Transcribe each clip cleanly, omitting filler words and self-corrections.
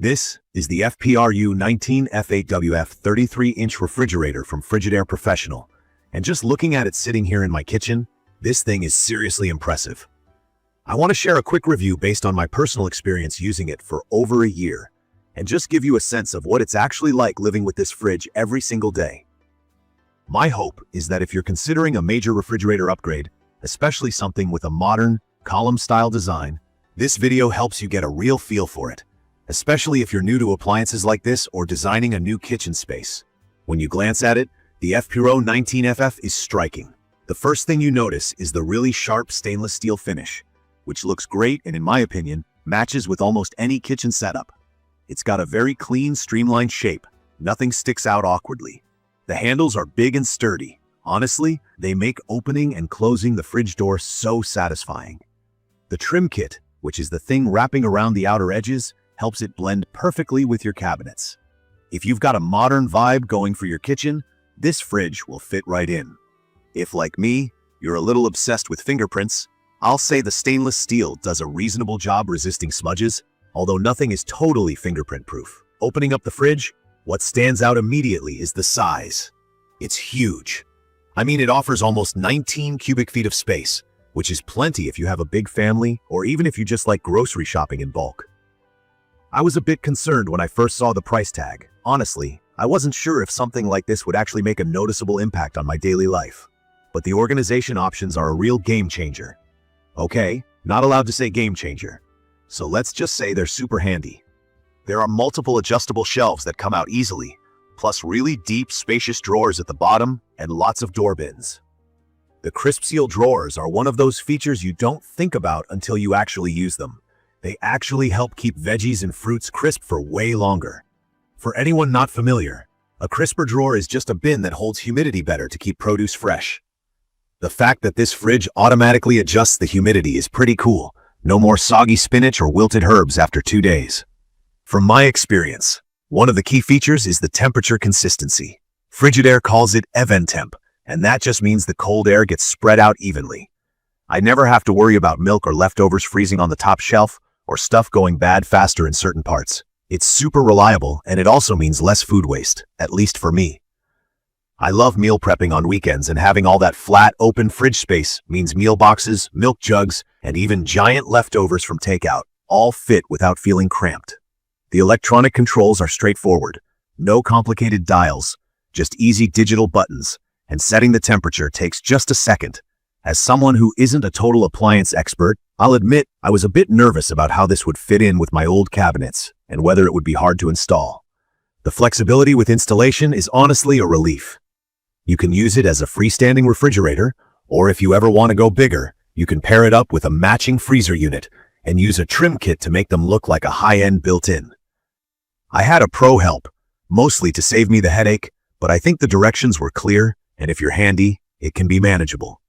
This is the FPRU19F8WF 33-inch refrigerator from Frigidaire Professional, and just looking at it sitting here in my kitchen, this thing is seriously impressive. I want to share a quick review based on my personal experience using it for over a year, and just give you a sense of what it's actually like living with this fridge every single day. My hope is that if you're considering a major refrigerator upgrade, especially something with a modern, column-style design, this video helps you get a real feel for it, especially if you're new to appliances like this or designing a new kitchen space. When you glance at it, the FPRU19FF is striking. The first thing you notice is the really sharp stainless steel finish, which looks great and in my opinion, matches with almost any kitchen setup. It's got a very clean, streamlined shape. Nothing sticks out awkwardly. The handles are big and sturdy. Honestly, they make opening and closing the fridge door so satisfying. The trim kit, which is the thing wrapping around the outer edges, helps it blend perfectly with your cabinets. If you've got a modern vibe going for your kitchen, this fridge will fit right in. If, like me, you're a little obsessed with fingerprints, I'll say the stainless steel does a reasonable job resisting smudges, although nothing is totally fingerprint-proof. Opening up the fridge, what stands out immediately is the size. It's huge. I mean, it offers almost 19 cubic feet of space, which is plenty if you have a big family or even if you just like grocery shopping in bulk. I was a bit concerned when I first saw the price tag. Honestly, I wasn't sure if something like this would actually make a noticeable impact on my daily life. But the organization options are a real game changer. Okay, not allowed to say game changer. So let's just say they're super handy. There are multiple adjustable shelves that come out easily, plus really deep, spacious drawers at the bottom and lots of door bins. The crisp seal drawers are one of those features you don't think about until you actually use them. They actually help keep veggies and fruits crisp for way longer. For anyone not familiar, a crisper drawer is just a bin that holds humidity better to keep produce fresh. The fact that this fridge automatically adjusts the humidity is pretty cool. No more soggy spinach or wilted herbs after 2 days. From my experience, one of the key features is the temperature consistency. Frigidaire calls it EvenTemp, and that just means the cold air gets spread out evenly. I never have to worry about milk or leftovers freezing on the top shelf, or stuff going bad faster in certain parts. It's super reliable, and it also means less food waste, at least for me. I love meal prepping on weekends, and having all that flat, open fridge space means meal boxes, milk jugs, and even giant leftovers from takeout all fit without feeling cramped. The electronic controls are straightforward. No complicated dials, just easy digital buttons, and setting the temperature takes just a second. As someone who isn't a total appliance expert, I'll admit I was a bit nervous about how this would fit in with my old cabinets and whether it would be hard to install. The flexibility with installation is honestly a relief. You can use it as a freestanding refrigerator, or if you ever want to go bigger, you can pair it up with a matching freezer unit and use a trim kit to make them look like a high-end built-in. I had a pro help, mostly to save me the headache, but I think the directions were clear, and if you're handy, it can be manageable.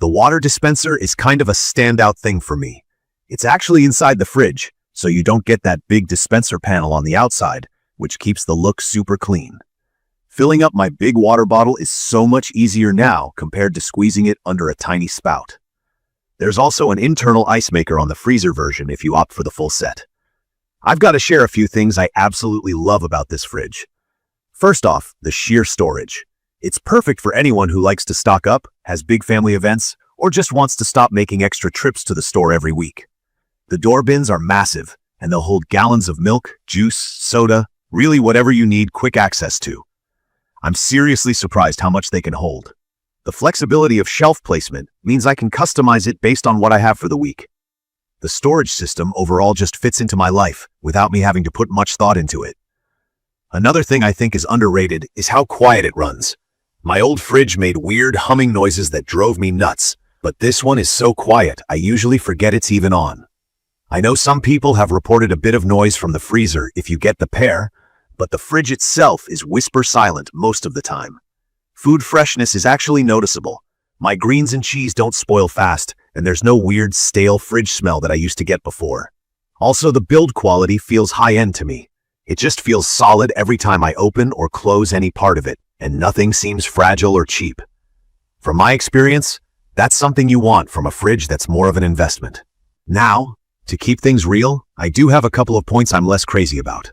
The water dispenser is kind of a standout thing for me. It's actually inside the fridge, so you don't get that big dispenser panel on the outside, which keeps the look super clean. Filling up my big water bottle is so much easier now compared to squeezing it under a tiny spout. There's also an internal ice maker on the freezer version if you opt for the full set. I've got to share a few things I absolutely love about this fridge. First off, the sheer storage. It's perfect for anyone who likes to stock up, has big family events, or just wants to stop making extra trips to the store every week. The door bins are massive, and they'll hold gallons of milk, juice, soda, really whatever you need quick access to. I'm seriously surprised how much they can hold. The flexibility of shelf placement means I can customize it based on what I have for the week. The storage system overall just fits into my life without me having to put much thought into it. Another thing I think is underrated is how quiet it runs. My old fridge made weird humming noises that drove me nuts, but this one is so quiet I usually forget it's even on. I know some people have reported a bit of noise from the freezer if you get the pair, but the fridge itself is whisper silent most of the time. Food freshness is actually noticeable. My greens and cheese don't spoil fast, and there's no weird stale fridge smell that I used to get before. Also, the build quality feels high-end to me. It just feels solid every time I open or close any part of it, and nothing seems fragile or cheap. From my experience, that's something you want from a fridge that's more of an investment. Now, To keep things real, I do have a couple of points I'm less crazy about.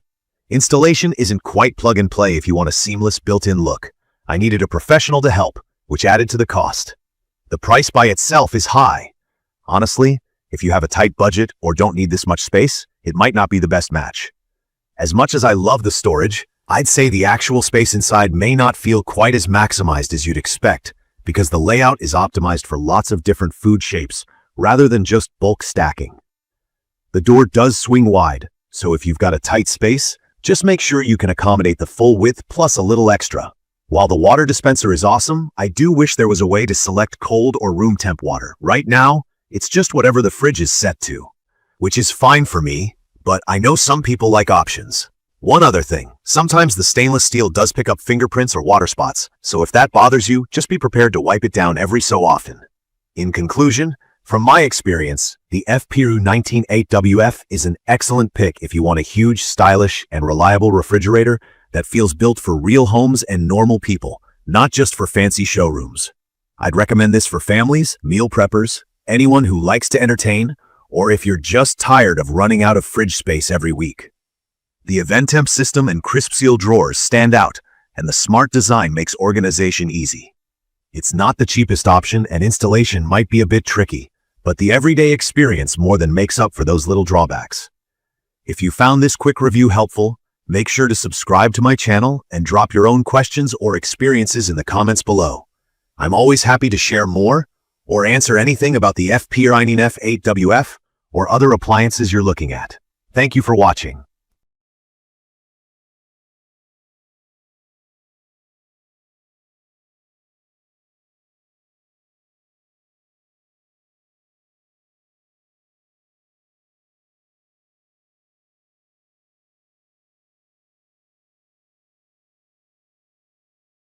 Installation isn't quite plug and play if you want a seamless built-in look. I needed a professional to help, which added to the cost. The price by itself is high. Honestly, if you have a tight budget or don't need this much space, it might not be the best match. As much as I love the storage, I'd say the actual space inside may not feel quite as maximized as you'd expect, because the layout is optimized for lots of different food shapes, rather than just bulk stacking. The door does swing wide, so if you've got a tight space, just make sure you can accommodate the full width plus a little extra. While the water dispenser is awesome, I do wish there was a way to select cold or room temp water. Right now, it's just whatever the fridge is set to, which is fine for me, but I know some people like options. One other thing, sometimes the stainless steel does pick up fingerprints or water spots, so if that bothers you, just be prepared to wipe it down every so often. In conclusion, from my experience, the FPRU19F8WF is an excellent pick if you want a huge, stylish, and reliable refrigerator that feels built for real homes and normal people, not just for fancy showrooms. I'd recommend this for families, meal preppers, anyone who likes to entertain, or if you're just tired of running out of fridge space every week. The EventTemp system and crisp seal drawers stand out, and the smart design makes organization easy. It's not the cheapest option, and installation might be a bit tricky, but the everyday experience more than makes up for those little drawbacks. If you found this quick review helpful, make sure to subscribe to my channel and drop your own questions or experiences in the comments below. I'm always happy to share more or answer anything about the FPRU19F8WF or other appliances you're looking at. Thank you for watching.